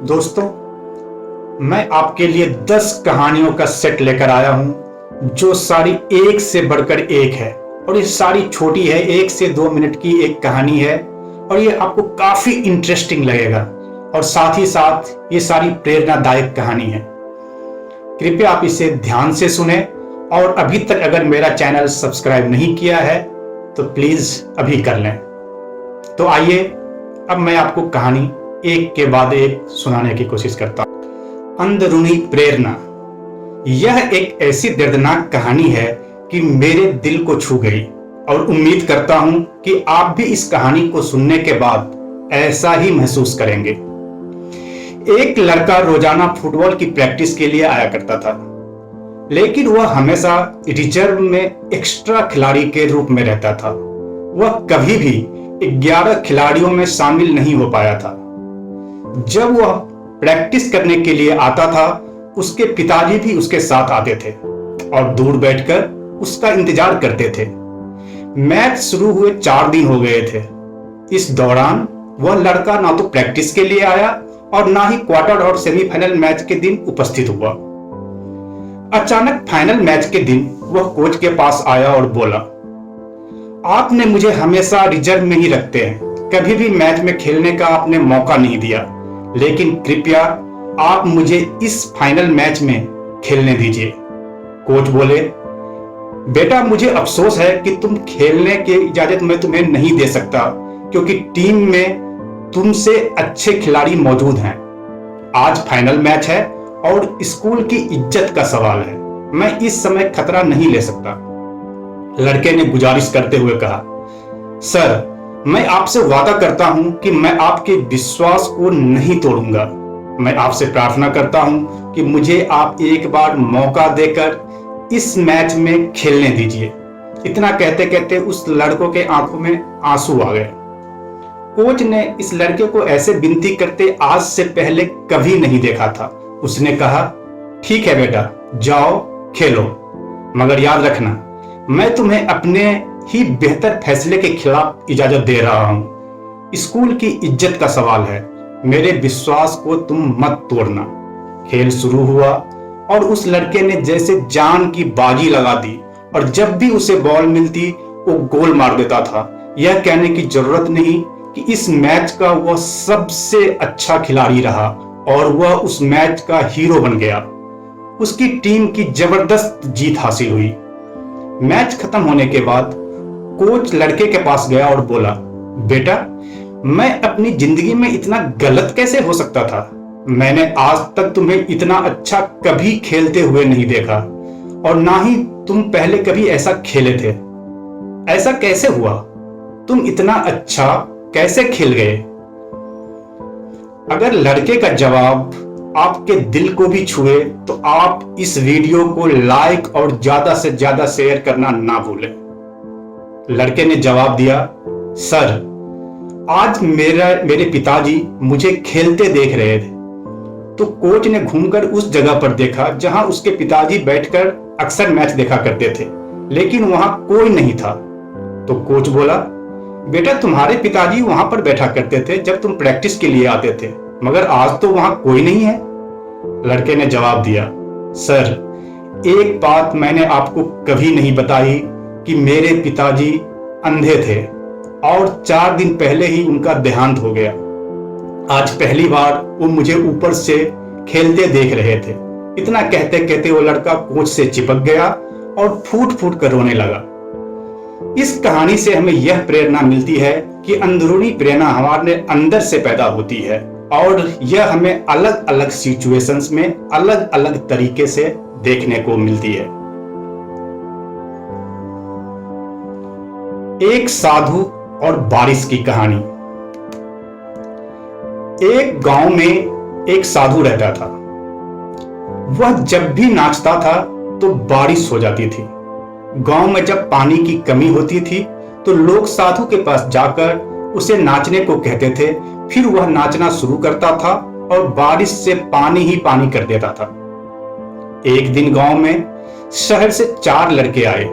दोस्तों, मैं आपके लिए 10 कहानियों का सेट लेकर आया हूं जो सारी एक से बढ़कर एक है। और ये सारी छोटी है, 1 से 2 मिनट की एक कहानी है और ये आपको काफी इंटरेस्टिंग लगेगा। और साथ ही साथ ये सारी प्रेरणादायक कहानी है। कृपया आप इसे ध्यान से सुने और अभी तक अगर मेरा चैनल सब्सक्राइब नहीं किया है तो प्लीज अभी कर लें। तो आइए अब मैं आपको कहानी एक के बाद एक सुनाने की कोशिश करता हूं। अंदरूनी प्रेरणा। यह एक ऐसी दर्दनाक कहानी है कि मेरे दिल को छू गई और उम्मीद करता हूं कि आप भी इस कहानी को सुनने के बाद ऐसा ही महसूस करेंगे। एक लड़का रोजाना फुटबॉल की प्रैक्टिस के लिए आया करता था, लेकिन वह हमेशा रिजर्व में एक्स्ट्रा खिलाड़ी के रूप में रहता था। वह कभी भी 11 खिलाड़ियों में शामिल नहीं हो पाया था। जब वह प्रैक्टिस करने के लिए आता था, उसके पिताजी भी उसके साथ आते थे और दूर बैठकर उसका इंतजार करते थे। मैच शुरू हुए 4 दिन हो गए थे। इस दौरान वह लड़का ना तो प्रैक्टिस के लिए आया और ना ही क्वार्टर और सेमीफाइनल मैच के दिन उपस्थित हुआ। अचानक फाइनल मैच के दिन वह कोच के पास आया और बोला, आपने मुझे हमेशा रिजर्व में ही रखते हैं, कभी भी मैच में खेलने का आपने मौका नहीं दिया, लेकिन कृपया आप मुझे इस फाइनल मैच में खेलने दीजिए। कोच बोले, बेटा मुझे अफसोस है कि तुम खेलने की इजाजत मैं तुम्हें नहीं दे सकता, क्योंकि टीम में तुमसे अच्छे खिलाड़ी मौजूद हैं। आज फाइनल मैच है और स्कूल की इज्जत का सवाल है, मैं इस समय खतरा नहीं ले सकता। लड़के ने गुजारिश करते हुए कहा, सर मैं आपसे वादा करता हूं कि मैं आपके विश्वास को नहीं तोड़ूंगा। मैं आपसे प्रार्थना करता हूं कि मुझे आप एक बार मौका देकर इस मैच में खेलने दीजिए। इतना कहते कहते उस लड़कों के आंखों में आंसू आ गए। कोच ने इस लड़के को ऐसे विनती करते आज से पहले कभी नहीं देखा था। उसने कहा, ठीक है बेटा, जाओ खेलो, मगर याद रखना मैं तुम्हें अपने ही बेहतर फैसले के खिलाफ इजाजत दे रहा हूं। स्कूल की इज्जत का सवाल है, मेरे विश्वास को तुम मत तोड़ना। खेल शुरू हुआ और उस लड़के ने जैसे जान की बाजी लगा दी और जब भी उसे बॉल मिलती वो गोल मार देता था। यह कहने की जरूरत नहीं कि इस मैच का वह सबसे अच्छा खिलाड़ी रहा और वह उस मैच का हीरो बन गया। उसकी टीम की जबरदस्त जीत हासिल हुई। मैच खत्म होने के बाद कोच लड़के के पास गया और बोला, बेटा मैं अपनी जिंदगी में इतना गलत कैसे हो सकता था। मैंने आज तक तुम्हें इतना अच्छा कभी खेलते हुए नहीं देखा और ना ही तुम पहले कभी ऐसा खेले थे। ऐसा कैसे हुआ? तुम इतना अच्छा कैसे खेल गए? अगर लड़के का जवाब आपके दिल को भी छुए तो आप इस वीडियो को लाइक और ज्यादा से ज्यादा शेयर करना ना भूलें। लड़के ने जवाब दिया, सर आज मेरे पिताजी मुझे खेलते देख रहे थे। तो कोच ने घूमकर उस जगह पर देखा जहां उसके पिताजी बैठकर अक्सर मैच देखा करते थे, लेकिन वहां कोई नहीं था। तो कोच बोला, बेटा तुम्हारे पिताजी वहां पर बैठा करते थे जब तुम प्रैक्टिस के लिए आते थे, मगर आज तो वहां कोई नहीं है। लड़के ने जवाब दिया, सर एक बात मैंने आपको कभी नहीं बताई कि मेरे पिताजी अंधे थे और 4 दिन पहले ही उनका देहांत हो गया। आज पहली बार वो मुझे ऊपर से खेलते देख रहे थे। इतना कहते कहते वो लड़का कोच से चिपक गया और फूट फूट कर रोने लगा। इस कहानी से हमें यह प्रेरणा मिलती है कि अंदरूनी प्रेरणा हमारे अंदर से पैदा होती है और यह हमें अलग अलग सिचुएशंस में अलग अलग तरीके से देखने को मिलती है। एक साधु और बारिश की कहानी। एक गांव में एक साधु रहता था। वह जब भी नाचता था तो बारिश हो जाती थी। गांव में जब पानी की कमी होती थी तो लोग साधु के पास जाकर उसे नाचने को कहते थे। फिर वह नाचना शुरू करता था और बारिश से पानी ही पानी कर देता था। एक दिन गांव में शहर से 4 लड़के आए।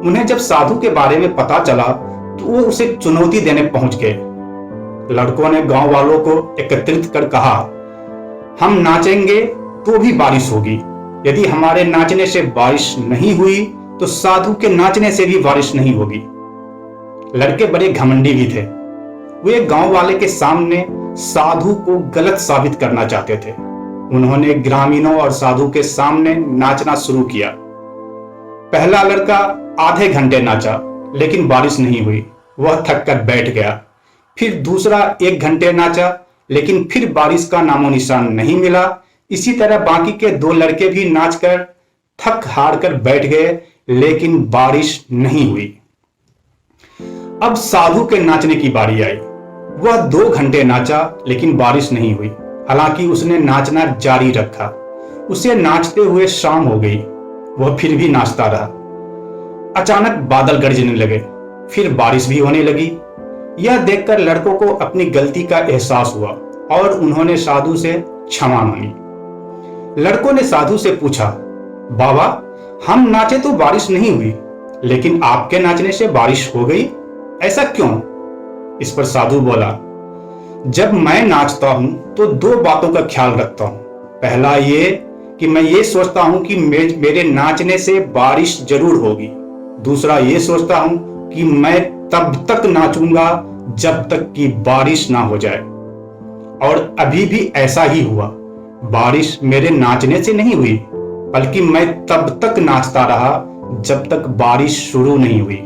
उन्हें जब साधु के बारे में पता चला तो वो उसे चुनौती देने पहुंच गए। लड़कों ने गांव वालों को एकत्रित कर कहा, हम नाचेंगे तो भी बारिश होगी। यदि हमारे नाचने से बारिश नहीं हुई तो साधु के नाचने से भी बारिश नहीं होगी। लड़के बड़े घमंडी भी थे। वे गांव वाले के सामने साधु को गलत साबित करना चाहते थे। उन्होंने ग्रामीणों और साधु के सामने नाचना शुरू किया। पहला लड़का आधे घंटे नाचा, लेकिन बारिश नहीं हुई, वह थक कर बैठ गया। फिर दूसरा 1 घंटे नाचा, लेकिन फिर बारिश का नामो निशान नहीं मिला। इसी तरह बाकी के 2 लड़के भी नाचकर थक हार कर बैठ गए, लेकिन बारिश नहीं हुई। अब साधु के नाचने की बारी आई। वह 2 घंटे नाचा, लेकिन बारिश नहीं हुई। हालांकि उसने नाचना जारी रखा। उसे नाचते हुए शाम हो गई, वह फिर भी नाचता रहा। अचानक बादल गरजने लगे, फिर बारिश भी होने लगी। यह देखकर लड़कों को अपनी गलती का एहसास हुआ और उन्होंने साधु से क्षमा मांगी। लड़कों ने साधु से पूछा, बाबा, हम नाचे तो बारिश नहीं हुई, लेकिन आपके नाचने से बारिश हो गई, ऐसा क्यों? इस पर साधु बोला, जब मैं नाचता हूं तो 2 बातों का ख्याल रखता हूं। पहला ये कि मैं ये सोचता हूं कि मेरे नाचने से बारिश जरूर होगी। दूसरा ये सोचता हूं कि मैं तब तक नाचूंगा जब तक कि बारिश ना हो जाए। और अभी भी ऐसा ही हुआ। बारिश मेरे नाचने से नहीं हुई, बल्कि मैं तब तक नाचता रहा जब तक बारिश शुरू नहीं हुई।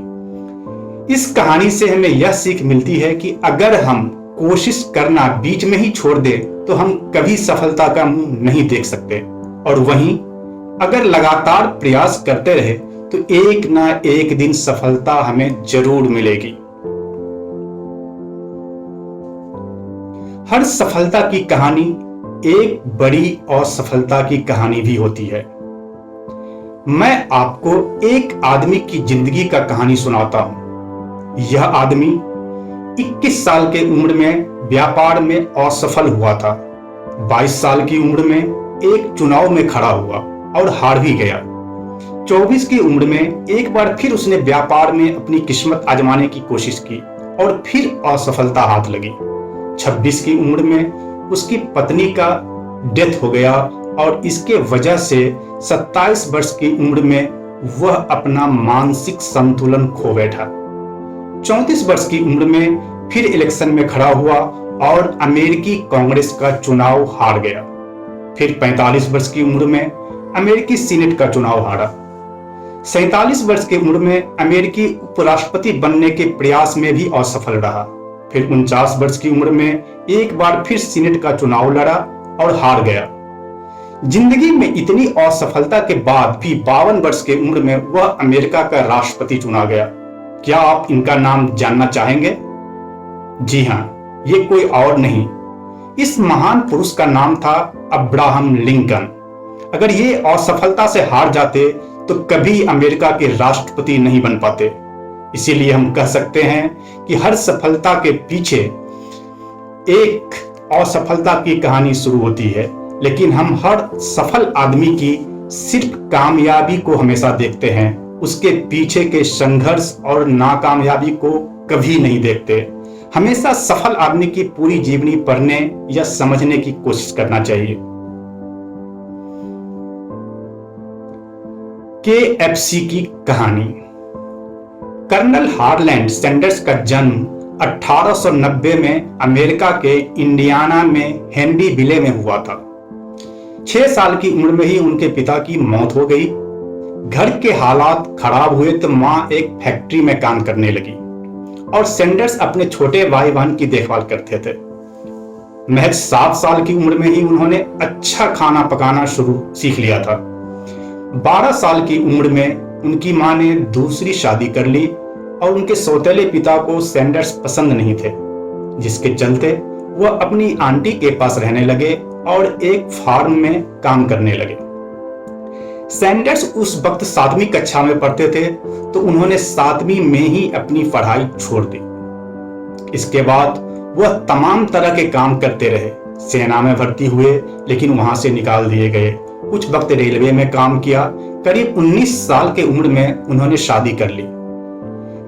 इस कहानी से हमें यह सीख मिलती है कि अगर हम कोशिश करना बीच में ही छोड़ दें तो हम कभी सफलता का मुंह नहीं देख सकते। और वहीं अगर लगातार प्रयास करते रहे तो एक ना एक दिन सफलता हमें जरूर मिलेगी। हर सफलता की कहानी एक बड़ी असफलता की कहानी भी होती है। मैं आपको एक आदमी की जिंदगी का कहानी सुनाता हूं। यह आदमी 21 साल के उम्र में व्यापार में असफल हुआ था। 22 साल की उम्र में एक चुनाव में खड़ा हुआ और हार भी गया। 24 की उम्र में एक बार फिर उसने व्यापार में अपनी किस्मत आजमाने की कोशिश की और फिर असफलता हाथ लगी। 26 की उम्र में उसकी पत्नी का डेथ हो गया और इसके वजह से 27 वर्ष की उम्र में वह अपना मानसिक संतुलन खो बैठा। 34 वर्ष की उम्र में फिर इलेक्शन में खड़ा हुआ और अमेरिकी कांग्रेस का चुनाव हार गया। फिर 45 वर्ष की उम्र में अमेरिकी सीनेट का चुनाव हारा। 47 वर्ष की उम्र में अमेरिकी उपराष्ट्रपति बनने के प्रयास में भी असफल रहा। फिर 49 वर्ष की उम्र में एक बार फिर सीनेट का चुनाव लड़ा और हार गया। जिंदगी में इतनी असफलता के बाद भी 52 वर्ष की उम्र में वह अमेरिका का राष्ट्रपति चुना गया। क्या आप इनका नाम जानना चाहेंगे? जी हां, ये कोई और नहीं, इस महान पुरुष का नाम था अब्राहम लिंकन। अगर ये असफलता से हार जाते तो कभी अमेरिका के राष्ट्रपति नहीं बन पाते। इसीलिए हम कह सकते हैं कि हर सफलता के पीछे एक असफलता की कहानी शुरू होती है, लेकिन हम हर सफल आदमी की सिर्फ कामयाबी को हमेशा देखते हैं, उसके पीछे के संघर्ष और नाकामयाबी को कभी नहीं देखते। हमेशा सफल आदमी की पूरी जीवनी पढ़ने या समझने की कोशिश करना चाहिए। KFC की कहानी। कर्नल हार्लैंड सैंडर्स का जन्म 1890 में अमेरिका के इंडियाना में हेनरीविले में हुआ था। 6 साल की उम्र में ही उनके पिता की मौत हो गई। घर के हालात खराब हुए तो मां एक फैक्ट्री में काम करने लगी और सैंडर्स अपने छोटे भाई बहन की देखभाल करते थे। महज 7 साल की उम्र में ही उन्होंने अच्छा खाना पकाना सीख लिया था। 12 साल की उम्र में उनकी मां ने दूसरी शादी कर ली और उनके सौतेले पिता को सैंडर्स पसंद नहीं थे, जिसके चलते वह अपनी आंटी के पास रहने लगे और एक फार्म में काम करने लगे। सैंडर्स उस वक्त 7वीं कक्षा में पढ़ते थे, तो उन्होंने 7वीं में ही अपनी पढ़ाई छोड़ दी। इसके बाद वह तमाम तरह के काम करते रहे। सेना में भर्ती हुए, लेकिन वहां से निकाल दिए गए। कुछ वक्त रेलवे में काम किया। करीब 19 साल के उम्र में उन्होंने शादी कर ली।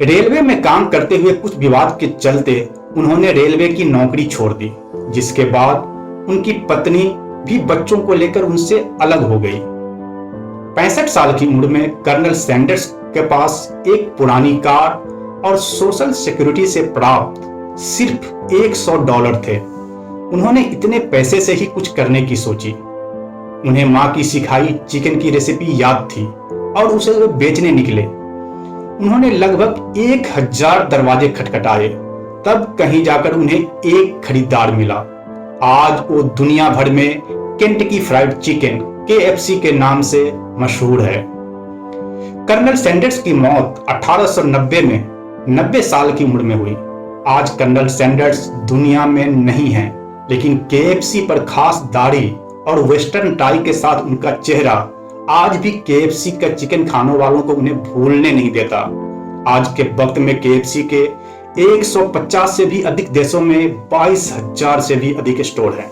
रेलवे में काम करते हुए कुछ विवाद के चलते उन्होंने रेलवे की नौकरी छोड़ दी, जिसके बाद उनकी पत्नी भी बच्चों को लेकर उनसे अलग हो गई। 65 साल की उम्र में कर्नल सैंडर्स के पास एक पुरानी कार और सोशल सिक्योरिटी से प्राप्त सिर्फ $100 थे। उन्होंने इतने पैसे से ही कुछ करने की सोची। उन्हें मां की सिखाई चिकन की रेसिपी याद थी और उसे वे बेचने निकले। उन्होंने लगभग 1000 दरवाजे खटखटाए, तब कहीं जाकर उन्हें एक खरीदार मिला। आज वो दुनिया भर में केंटकी फ्राइड चिकन KFC के नाम से मशहूर है। कर्नल सैंडर्स की मौत 1890 में 90 साल की उम्र में हुई। आज कर्नल सैंडर्स दुनिया में नहीं है, लेकिन KFC पर खास दाढ़ी और वेस्टर्न टाई के साथ उनका चेहरा आज भी KFC का चिकन खाने वालों को उन्हें भूलने नहीं देता। आज के वक्त में KFC के 150 से भी अधिक देशों में 22,000 से भी अधिक स्टोर हैं।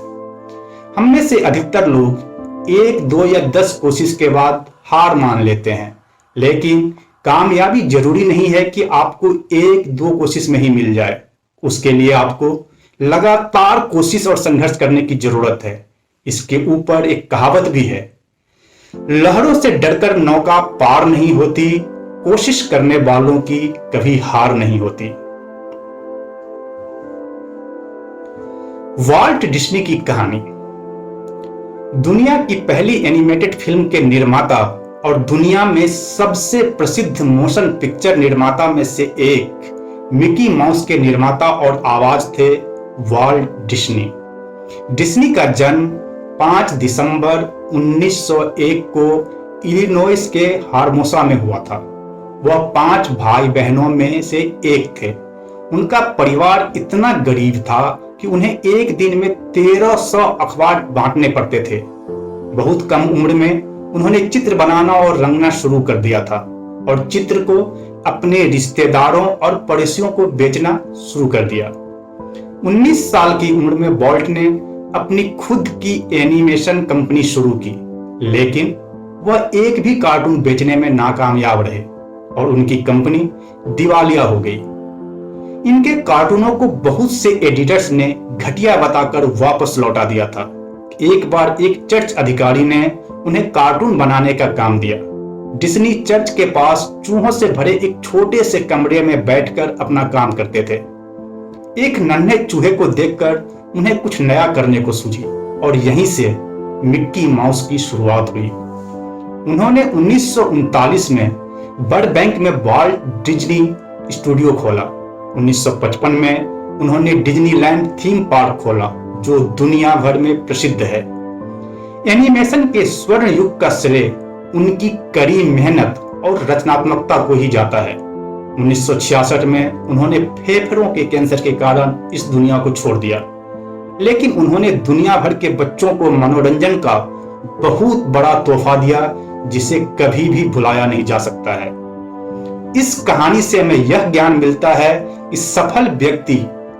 हम में से अधिकतर लोग 1, 2 या 10 कोशिश के बाद हार मान लेते हैं, लेकिन कामयाबी जरूरी नहीं है कि आपको 1, 2 कोशिश में ही मिल जाए। उसके लिए आपको लगातार कोशिश और संघर्ष करने की जरूरत है। इसके ऊपर एक कहावत भी है, लहरों से डरकर नौका पार नहीं होती, कोशिश करने वालों की कभी हार नहीं होती। वॉल्ट डिज्नी की कहानी। दुनिया की पहली एनिमेटेड फिल्म के निर्माता और दुनिया में सबसे प्रसिद्ध मोशन पिक्चर निर्माता में से एक मिकी माउस के निर्माता और आवाज थे वॉल्ट डिज्नी। डिज्नी का जन्म 5 दिसंबर 1901 को इलिनॉइस के हार्मोसा में हुआ था। वह 5 भाई बहनों में से एक थे। उनका परिवार इतना गरीब था कि उन्हें एक दिन में 1300 अखबार बांटने पड़ते थे। बहुत कम उम्र में उन्होंने चित्र बनाना और रंगना शुरू कर दिया था और चित्र को अपने रिश्तेदारों और पड़ोसियों को बेचना शुरू कर दिया। 19 साल की उम्र में वॉल्ट ने अपनी खुद की एनिमेशन कंपनी शुरू की, लेकिन वह एक भी कार्टून बेचने में नाकामयाब रहे और उनकी कंपनी दिवालिया हो गई। इनके कार्टूनों को बहुत से एडिटर्स ने घटिया बताकर वापस लौटा दिया था। एक बार एक चर्च अधिकारी ने उन्हें कार्टून बनाने का काम दिया। डिज्नी चर्च के पास चूहों से भरे एक छोटे से कमरे में बैठकर अपना काम करते थे। एक नन्हे चूहे को देखकर उन्हें कुछ नया करने को सूझी और यहीं से मिक्की माउस की शुरुआत हुई। उन्होंने 1939 में बर्बैंक में वॉल्ट डिज्नी स्टूडियो खोला। 1955 में उन्होंने डिज्नीलैंड थीम पार्क खोला, जो दुनिया भर में प्रसिद्ध है। एनिमेशन के स्वर्ण युग का श्रेय उनकी कड़ी मेहनत और रचनात्मकता को ही जाता है। 1966 में उन्होंने फेफड़ों के कैंसर के कारण इस दुनिया को छोड़ दिया, लेकिन उन्होंने दुनिया भर के बच्चों को मनोरंजन का बहुत बड़ा तोहफा दिया, जिसे कभी भी भुलाया नहीं जा सकता है। इस कहानी से हमें यह ज्ञान मिलता है कि सफल व्यक्ति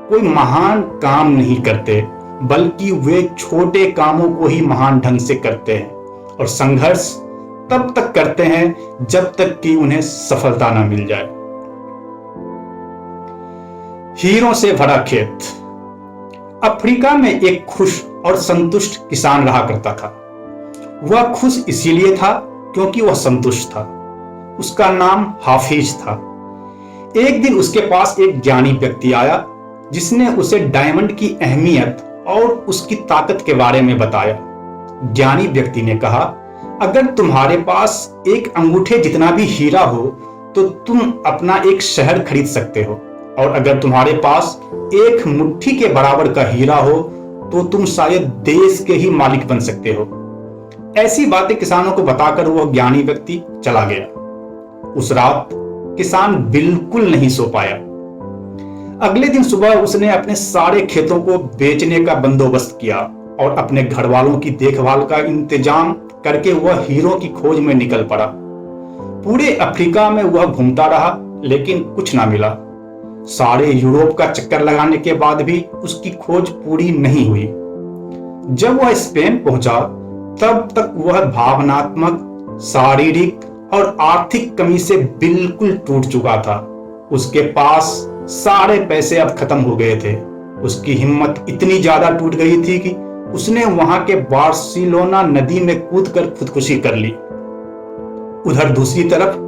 कोई महान काम नहीं करते, बल्कि वे छोटे कामों को ही महान ढंग से करते हैं और संघर्ष तब तक करते हैं जब तक कि उन्हें सफलता न मिल जाए। हीरों से भरा खेत। अफ्रीका में एक खुश और संतुष्ट किसान रहा करता था। वह खुश इसीलिए था क्योंकि वह संतुष्ट था। उसका नाम हाफिज था। एक दिन उसके पास एक ज्ञानी व्यक्ति आया, जिसने उसे डायमंड की अहमियत और उसकी ताकत के बारे में बताया। ज्ञानी व्यक्ति ने कहा, अगर तुम्हारे पास एक अंगूठे जितना भी हीरा हो तो तुम अपना एक शहर खरीद सकते हो, और अगर तुम्हारे पास एक मुट्ठी के बराबर का हीरा हो तो तुम शायद देश के ही मालिक बन सकते हो। ऐसी बातें किसानों को बताकर वह ज्ञानी व्यक्ति चला गया। उस रात किसान बिल्कुल नहीं सो पाया। अगले दिन सुबह उसने अपने सारे खेतों को बेचने का बंदोबस्त किया और अपने घर वालों की देखभाल का इंतजाम करके वह हीरों की खोज में निकल पड़ा। पूरे अफ्रीका में वह घूमता रहा, लेकिन कुछ ना मिला। सारे यूरोप का चक्कर लगाने के बाद भी उसकी खोज पूरी नहीं हुई। जब वह स्पेन पहुंचा तब तक वह भावनात्मक, शारीरिक और आर्थिक कमी से बिल्कुल टूट चुका था। उसके पास सारे पैसे अब खत्म हो गए थे। उसकी हिम्मत इतनी ज्यादा टूट गई थी कि उसने वहां के बार्सिलोना नदी में कूदकर खुदकुशी कर ली। उधर दूसरी तरफ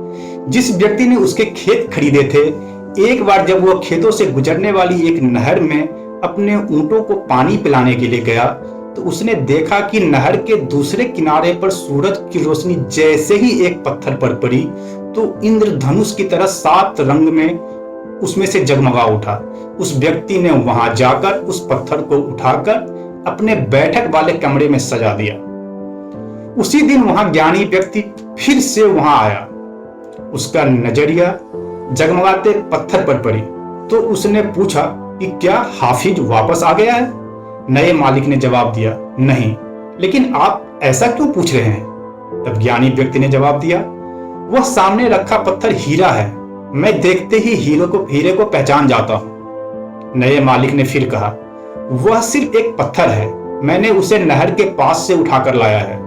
जिस व्यक्ति ने उसके खेत खरीदे थे, एक बार जब वह खेतों से गुजरने वाली एक नहर में अपने ऊंटों को पानी पिलाने के लिए गया, तो उसने देखा कि नहर के दूसरे किनारे पर सूरज की रोशनी जैसे ही एक पत्थर पर पड़ी तो इंद्रधनुष की तरह 7 रंग में उसमें से जगमगा उठा। उस व्यक्ति ने वहां जाकर उस पत्थर को उठाकर अपने बैठक वाले कमरे में सजा दिया। उसी दिन वहां ज्ञानी व्यक्ति फिर से वहां आया। उसका नजरिया जगमगाते पत्थर पर पड़ी तो उसने पूछा कि क्या हाफिज वापस आ गया है? नए मालिक ने जवाब दिया, नहीं। लेकिन आप ऐसा क्यों पूछ रहे हैं? तब ज्ञानी व्यक्ति ने जवाब दिया, वह सामने रखा पत्थर हीरा है, मैं देखते ही हीरे को पहचान जाता हूं। नए मालिक ने फिर कहा, वह सिर्फ एक पत्थर है, मैंने उसे नहर के पास से उठाकर लाया है।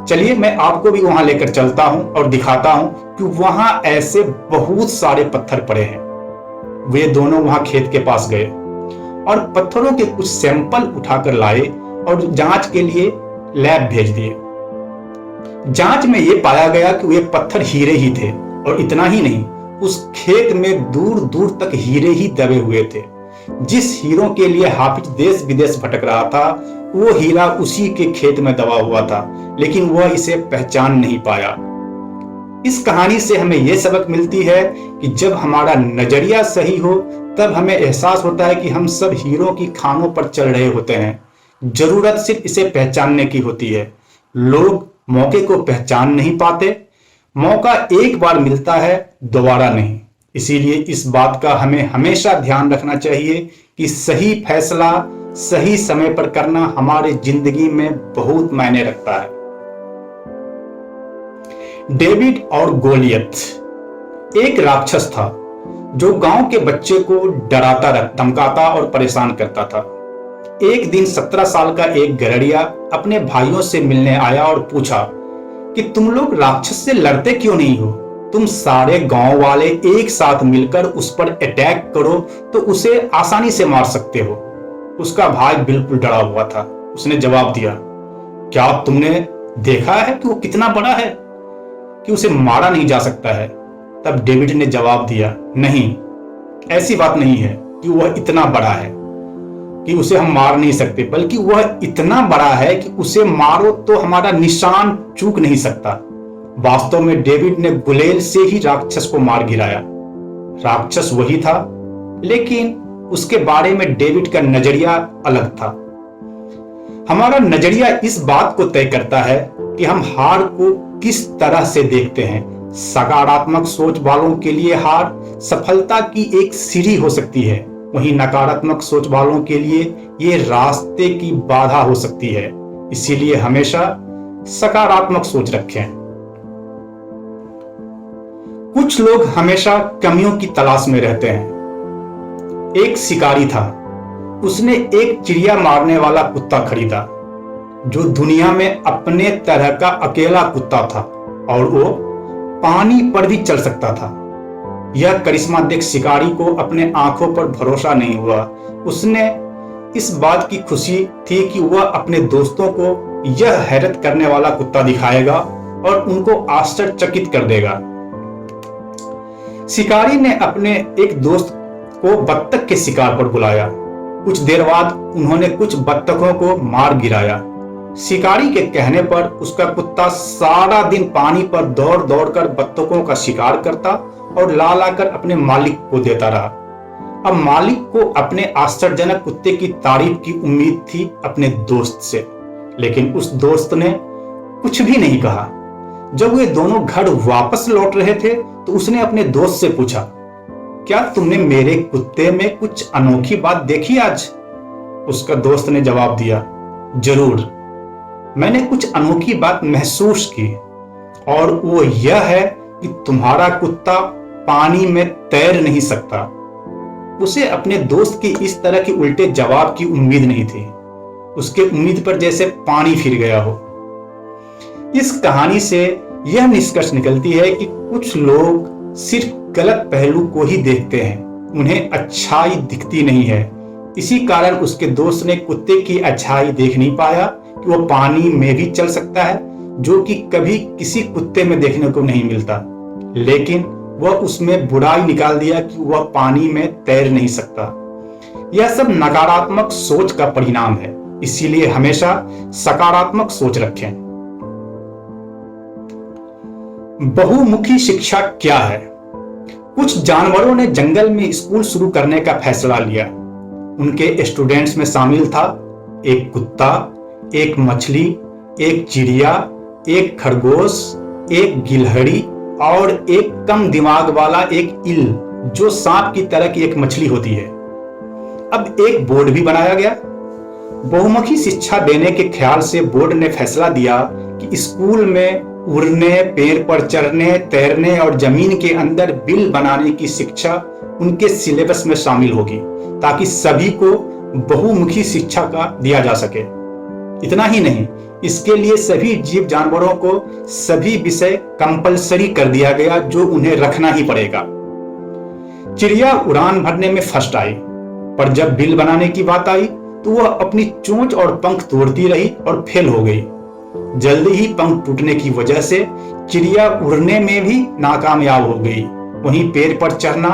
चलिए मैं आपको भी वहां लेकर चलता हूं और दिखाता हूं कि वहां ऐसे बहुत सारे पत्थर पड़े हैं। वे दोनों वहां खेत के पास गए और पत्थरों के कुछ सैंपल उठाकर लाए और जांच के लिए लैब भेज दिए। जांच में यह पाया गया कि वे पत्थर हीरे ही थे, और इतना ही नहीं, उस खेत में दूर दूर तक हीरे ही दबे हुए थे। जिस हीरों के लिए हाफिज देश विदेश भटक रहा था, वो हीरा उसी के खेत में दबा हुआ था, लेकिन वह इसे पहचान नहीं पाया। इस कहानी से हमें यह सबक मिलती है कि जब हमारा नजरिया सही हो तब हमें एहसास होता है कि हम सब हीरों की खानों पर चल रहे होते हैं। जरूरत सिर्फ इसे पहचानने की होती है। लोग मौके को पहचान नहीं पाते। मौका एक बार मिलता है, दोबारा नहीं। इसीलिए इस बात का हमें हमेशा ध्यान रखना चाहिए कि सही फैसला सही समय पर करना हमारे जिंदगी में बहुत मायने रखता है। डेविड और गोलियत। एक राक्षस था जो गांव के बच्चे को डराता धमकाता और परेशान करता था। एक दिन 17 साल का एक गरड़िया अपने भाइयों से मिलने आया और पूछा कि तुम लोग राक्षस से लड़ते क्यों नहीं हो? तुम सारे गांव वाले एक साथ मिलकर उस पर अटैक करो तो उसे आसानी से मार सकते हो। उसका भाई बिल्कुल डरा हुआ था। उसने जवाब दिया, क्या तुमने देखा है कि वो कितना बड़ा है कि उसे मारा नहीं जा सकता है? तब डेविड ने जवाब दिया, नहीं, ऐसी बात नहीं है कि वह इतना बड़ा है कि उसे हम मार नहीं सकते, बल्कि वह इतना बड़ा है कि उसे मारो तो हमारा निशान चूक नहीं सकता। वास्तव में डेविड ने गुलेल से ही राक्षस को मार गिराया। राक्षस वही था, लेकिन उसके बारे में डेविड का नजरिया अलग था। हमारा नजरिया इस बात को तय करता है कि हम हार को किस तरह से देखते हैं। सकारात्मक सोच वालों के लिए हार सफलता की एक सीढ़ी हो सकती है, वहीं नकारात्मक सोच वालों के लिए ये रास्ते की बाधा हो सकती है। इसीलिए हमेशा सकारात्मक सोच रखें। कुछ लोग हमेशा कमियों की तलाश में रहते हैं। एक शिकारी था, उसने एक चिड़िया मारने वाला कुत्ता खरीदा जो दुनिया में अपने तरह का अकेला कुत्ता था और वो पानी पर भी चल सकता था। यह करिश्मा देख शिकारी को अपने आंखों पर भरोसा नहीं हुआ। उसने इस बात की खुशी थी कि वह अपने दोस्तों को यह हैरत करने वाला कुत्ता दिखाएगा और उनको आश्चर्यचकित कर देगा। शिकारी ने अपने एक दोस्त को बत्तख के शिकार पर बुलाया। कुछ देर बाद उन्होंने कुछ बत्तखों को मार गिराया। शिकारी के कहने पर उसका कुत्ता सारा दिन पानी पर दौड़ दौड़ कर बत्तखों का शिकार करता और ला लाकर अपने मालिक को देता रहा। अब मालिक को अपने आश्चर्यजनक कुत्ते की तारीफ की उम्मीद थी अपने दोस्त से, लेकिन उस दोस्त ने कुछ भी नहीं कहा। जब वे दोनों घर वापस लौट रहे थे तो उसने अपने दोस्त से पूछा, क्या तुमने मेरे कुत्ते में कुछ अनोखी बात देखी आज? उसका दोस्त ने जवाब दिया, जरूर, मैंने कुछ अनोखी बात महसूस की और वो यह है कि तुम्हारा कुत्ता पानी में तैर नहीं सकता। उसे अपने दोस्त की इस तरह के उल्टे जवाब की उम्मीद नहीं थी। उसके उम्मीद पर जैसे पानी फिर गया हो। इस कहानी से यह निष्कर्ष निकलती है कि कुछ लोग सिर्फ गलत पहलू को ही देखते हैं, उन्हें अच्छाई दिखती नहीं है। इसी कारण उसके दोस्त ने कुत्ते की अच्छाई देख नहीं पाया कि वह पानी में भी चल सकता है, जो कि कभी किसी कुत्ते में देखने को नहीं मिलता। लेकिन वह उसमें बुराई निकाल दिया कि वह पानी में तैर नहीं सकता। यह सब नकारात्मक सोच का परिणाम है, इसीलिए हमेशा सकारात्मक सोच रखें। बहुमुखी शिक्षा क्या है? कुछ जानवरों ने जंगल में स्कूल शुरू करने का फैसला लिया। उनके स्टूडेंट्स में शामिल था एक कुत्ता, एक मछली, एक चिड़िया, एक खरगोश, एक गिलहरी और एक कम दिमाग वाला एक ईल, जो सांप की तरह की एक मछली होती है। अब एक बोर्ड भी बनाया गया। बहुमुखी शिक्षा देने के ख्याल से बोर्ड ने फैसला दिया कि स्कूल में उड़ने, पेड़ पर चढ़ने, तैरने और जमीन के अंदर बिल बनाने की शिक्षा उनके सिलेबस में शामिल होगी, ताकि सभी को बहुमुखी शिक्षा का दिया जा सके। इतना ही नहीं, इसके लिए सभी जीव जानवरों को सभी विषय कंपलसरी कर दिया गया, जो उन्हें रखना ही पड़ेगा। चिड़िया उड़ान भरने में फर्स्ट आई, पर जब बिल बनाने की बात आई तो वह अपनी चोंच और पंख तोड़ती रही और फेल हो गई। जल्दी ही पंख टूटने की वजह से चिड़िया उड़ने में भी नाकामयाब हो गई। वहीं पेड़ पर चढ़ना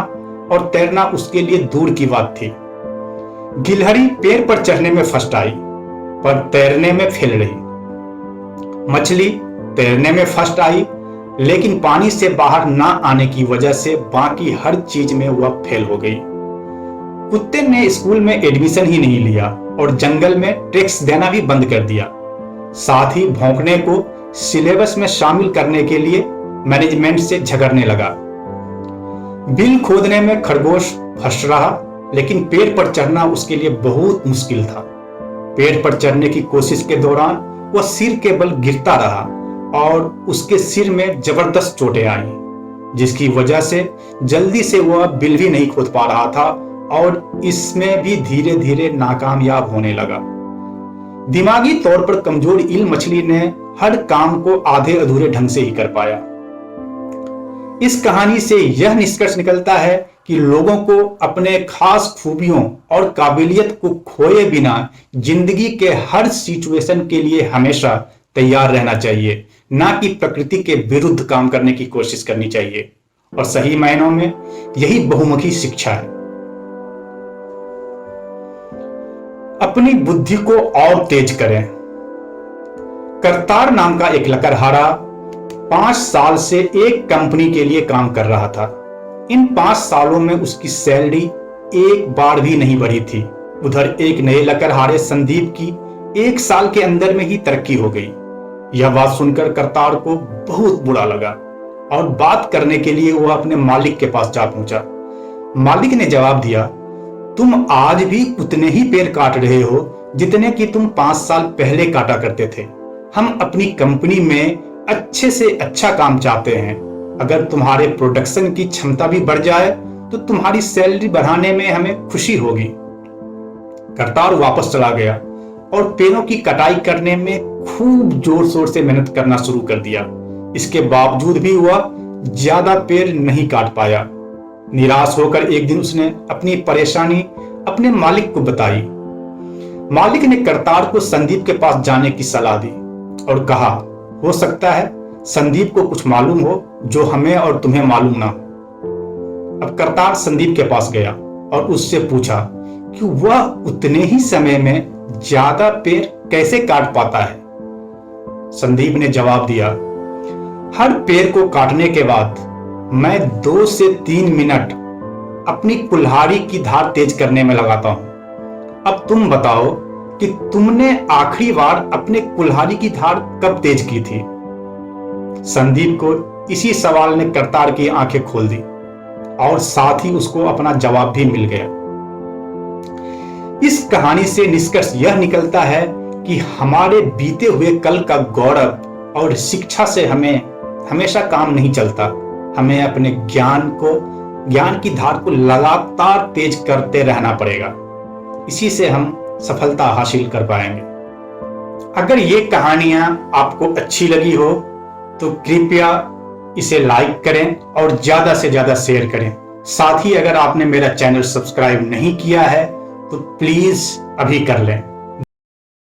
और तैरना उसके लिए दूर की बात थी। गिलहरी पेड़ पर चढ़ने में फर्स्ट आई, पर तैरने में फेल रही। मछली तैरने में फर्स्ट आई, लेकिन पानी से बाहर ना आने की वजह से बाकी हर चीज में वह फेल हो गई। कुत्ते ने स्कूल में एडमिशन ही नहीं लिया और जंगल में टैक्स देना भी बंद कर दिया। साथ ही भौंकने को सिलेबस में शामिल करने के लिए मैनेजमेंट से झगड़ने लगा। बिल खोदने में खरगोश फर्स्ट रहा, लेकिन पेड़ पर चढ़ना उसके लिए बहुत मुश्किल था। पेड़ पर चढ़ने की कोशिश के दौरान वह सिर के बल गिरता रहा और उसके सिर में जबरदस्त चोटें आईं, जिसकी वजह से जल्दी से वह बिल भी नहीं खोद पा रहा था और इसमें भी धीरे धीरे नाकामयाब होने लगा। दिमागी तौर पर कमजोर ईल मछली ने हर काम को आधे अधूरे ढंग से ही कर पाया। इस कहानी से यह निष्कर्ष निकलता है कि लोगों को अपने खास खूबियों और काबिलियत को खोए बिना जिंदगी के हर सिचुएशन के लिए हमेशा तैयार रहना चाहिए, ना कि प्रकृति के विरुद्ध काम करने की कोशिश करनी चाहिए। और सही मायनों में यही बहुमुखी शिक्षा है। अपनी बुद्धि को और तेज करें। करतार नाम का एक लकड़हारा 5 साल से एक कंपनी के लिए काम कर रहा था। इन 5 सालों में उसकी सैलरी एक बार भी नहीं बढ़ी थी। उधर एक नए लकड़हारे संदीप की 1 साल के अंदर में ही तरक्की हो गई। यह बात सुनकर करतार को बहुत बुरा लगा और बात करने के लिए वह अपने मालिक के पास जा पहुंचा। मालिक ने जवाब दिया, तुम आज भी उतने ही पेड़ काट रहे हो जितने कि तुम 5 साल पहले काटा करते थे। हम अपनी कंपनी में अच्छे से अच्छा काम चाहते हैं। अगर तुम्हारे प्रोडक्शन की क्षमता भी बढ़ जाए तो तुम्हारी सैलरी बढ़ाने में हमें खुशी होगी। करतार वापस चला गया और पेड़ों की कटाई करने में खूब जोर शोर से मेहनत करना शुरू कर दिया। इसके बावजूद भी वह ज्यादा पेड़ नहीं काट पाया। निराश होकर एक दिन उसने अपनी परेशानी अपने मालिक को बताई। मालिक ने करतार को संदीप के पास जाने की सलाह दी और कहा, हो सकता है संदीप को कुछ मालूम हो जो हमें और तुम्हें मालूम ना हो। अब करतार संदीप के पास गया और उससे पूछा कि वह उतने ही समय में ज्यादा पेड़ कैसे काट पाता है। संदीप ने जवाब दिया, हर पेड़ को काटने के बाद मैं 2 से 3 मिनट अपनी कुल्हाड़ी की धार तेज करने में लगाता हूं। अब तुम बताओ कि तुमने आखिरी बार अपने कुल्हाड़ी की धार कब तेज की थी? संदीप को इसी सवाल ने करतार की आंखें खोल दी और साथ ही उसको अपना जवाब भी मिल गया। इस कहानी से निष्कर्ष यह निकलता है कि हमारे बीते हुए कल का गौरव और शिक्षा से हमें हमेशा काम नहीं चलता। हमें अपने ज्ञान की धार को लगातार तेज करते रहना पड़ेगा। इसी से हम सफलता हासिल कर पाएंगे। अगर ये कहानियां आपको अच्छी लगी हो तो कृपया इसे लाइक करें और ज्यादा से ज्यादा शेयर करें। साथ ही अगर आपने मेरा चैनल सब्सक्राइब नहीं किया है तो प्लीज अभी कर लें।